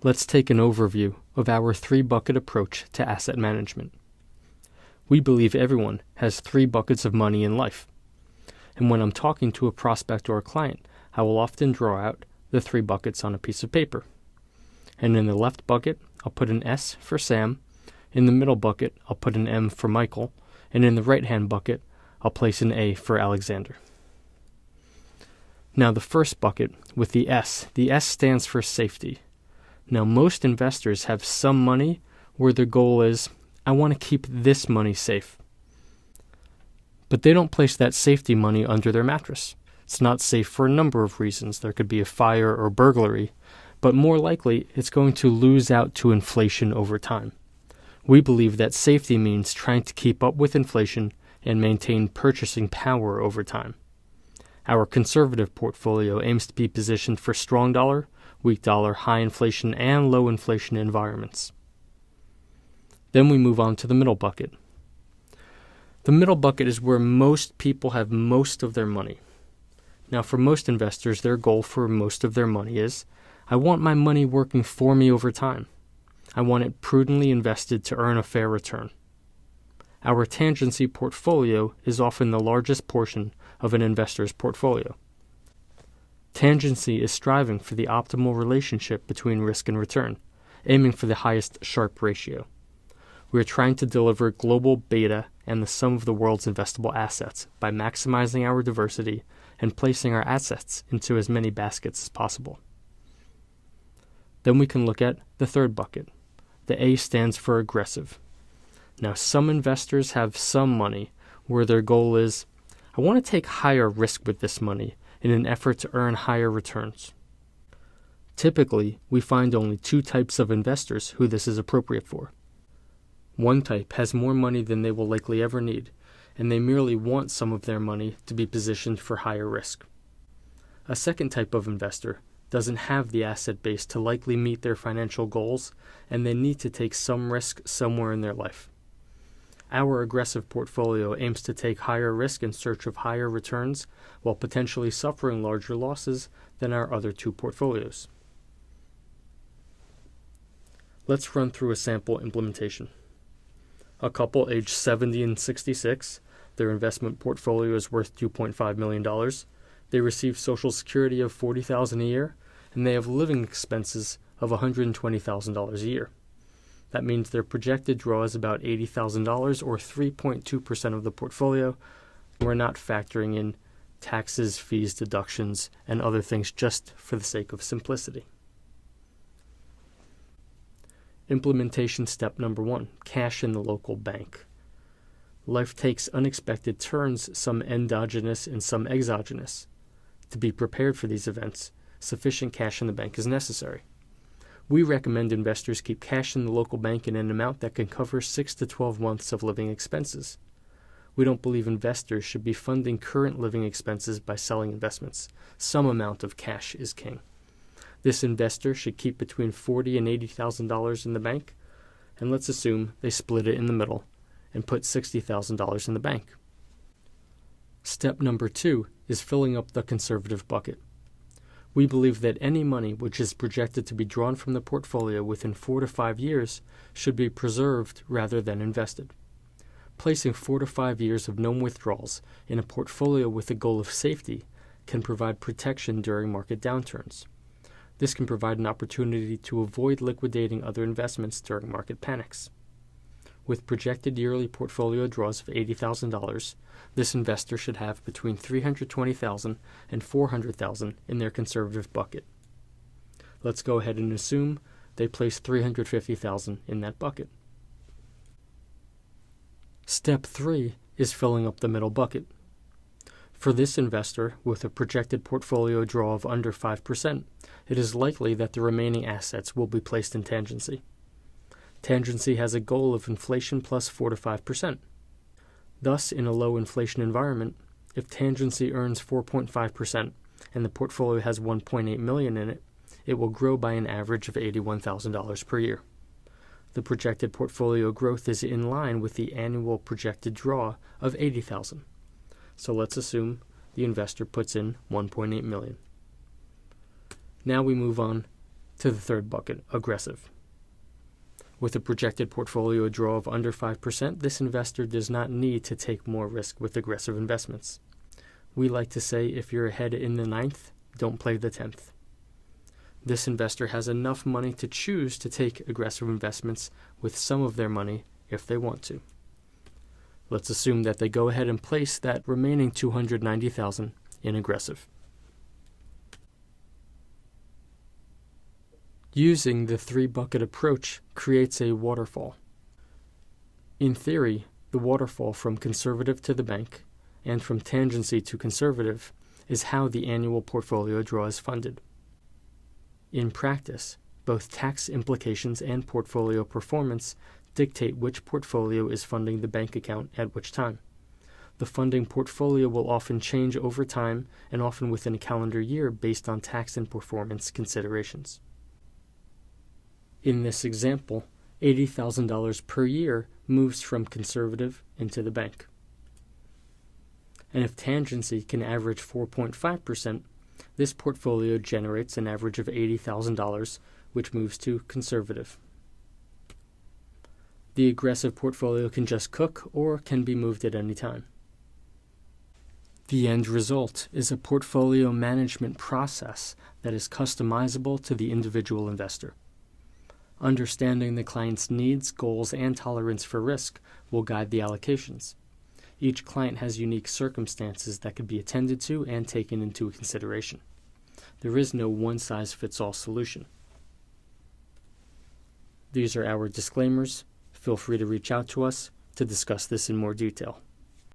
Let's take an overview of our three-bucket approach to asset management. We believe everyone has three buckets of money in life. And when I'm talking to a prospect or a client, I will often draw out the three buckets on a piece of paper. And in the left bucket, I'll put an S for Sam. In the middle bucket, I'll put an M for Michael. And in the right-hand bucket, I'll place an A for Alexander. Now the first bucket with the S stands for safety. Now most investors have some money where their goal is, I want to keep this money safe. But they don't place that safety money under their mattress. It's not safe for a number of reasons. There could be a fire or burglary, but more likely it's going to lose out to inflation over time. We believe that safety means trying to keep up with inflation and maintain purchasing power over time. Our conservative portfolio aims to be positioned for strong dollar, weak dollar, high inflation, and low inflation environments. Then we move on to the middle bucket. The middle bucket is where most people have most of their money. Now, for most investors, their goal for most of their money is, I want my money working for me over time. I want it prudently invested to earn a fair return. Our tangency portfolio is often the largest portion of an investor's portfolio. Tangency is striving for the optimal relationship between risk and return, aiming for the highest Sharpe ratio. We are trying to deliver global beta and the sum of the world's investable assets by maximizing our diversity and placing our assets into as many baskets as possible. Then we can look at the third bucket. The A stands for aggressive. Now, some investors have some money where their goal is, I want to take higher risk with this money in an effort to earn higher returns. Typically, we find only two types of investors who this is appropriate for. One type has more money than they will likely ever need, and they merely want some of their money to be positioned for higher risk. A second type of investor doesn't have the asset base to likely meet their financial goals, and they need to take some risk somewhere in their life. Our aggressive portfolio aims to take higher risk in search of higher returns while potentially suffering larger losses than our other two portfolios. Let's run through a sample implementation. A couple aged 70 and 66, their investment portfolio is worth $2.5 million. They receive Social Security of $40,000 a year, and they have living expenses of $120,000 a year. That means their projected draw is about $80,000 or 3.2% of the portfolio. We're not factoring in taxes, fees, deductions, and other things just for the sake of simplicity. Implementation step number 1, cash in the local bank. Life takes unexpected turns, some endogenous and some exogenous. To be prepared for these events, sufficient cash in the bank is necessary. We recommend investors keep cash in the local bank in an amount that can cover 6 to 12 months of living expenses. We don't believe investors should be funding current living expenses by selling investments. Some amount of cash is king. This investor should keep between $40,000 and $80,000 in the bank, and let's assume they split it in the middle and put $60,000 in the bank. Step number 2 is filling up the conservative bucket. We believe that any money which is projected to be drawn from the portfolio within 4 to 5 years should be preserved rather than invested. Placing 4 to 5 years of known withdrawals in a portfolio with the goal of safety can provide protection during market downturns. This can provide an opportunity to avoid liquidating other investments during market panics. With projected yearly portfolio draws of $80,000, this investor should have between $320,000 and $400,000 in their conservative bucket. Let's go ahead and assume they place $350,000 in that bucket. Step 3 is filling up the middle bucket. For this investor, with a projected portfolio draw of under 5%, it is likely that the remaining assets will be placed in tangency. Tangency has a goal of inflation plus 4 to 5%. Thus, in a low inflation environment, if tangency earns 4.5% and the portfolio has $1.8 million in it, it will grow by an average of $81,000 per year. The projected portfolio growth is in line with the annual projected draw of $80,000. So let's assume the investor puts in $1.8 million. Now we move on To the third bucket, aggressive. With a projected portfolio draw of under 5%, this investor does not need to take more risk with aggressive investments. We like to say if you're ahead in the ninth, don't play the 10th. This investor has enough money to choose to take aggressive investments with some of their money if they want to. Let's assume that they go ahead and place that remaining $290,000 in aggressive. Using the three-bucket approach creates a waterfall. In theory, the waterfall from conservative to the bank and from tangency to conservative is how the annual portfolio draw is funded. In practice, both tax implications and portfolio performance dictate which portfolio is funding the bank account at which time. The funding portfolio will often change over time and often within a calendar year based on tax and performance considerations. In this example, $80,000 per year moves from conservative into the bank. And if tangency can average 4.5%, this portfolio generates an average of $80,000, which moves to conservative. The aggressive portfolio can just cook or can be moved at any time. The end result is a portfolio management process that is customizable to the individual investor. Understanding the client's needs, goals, and tolerance for risk will guide the allocations. Each client has unique circumstances that could be attended to and taken into consideration. There is no one-size-fits-all solution. These are our disclaimers. Feel free to reach out to us to discuss this in more detail.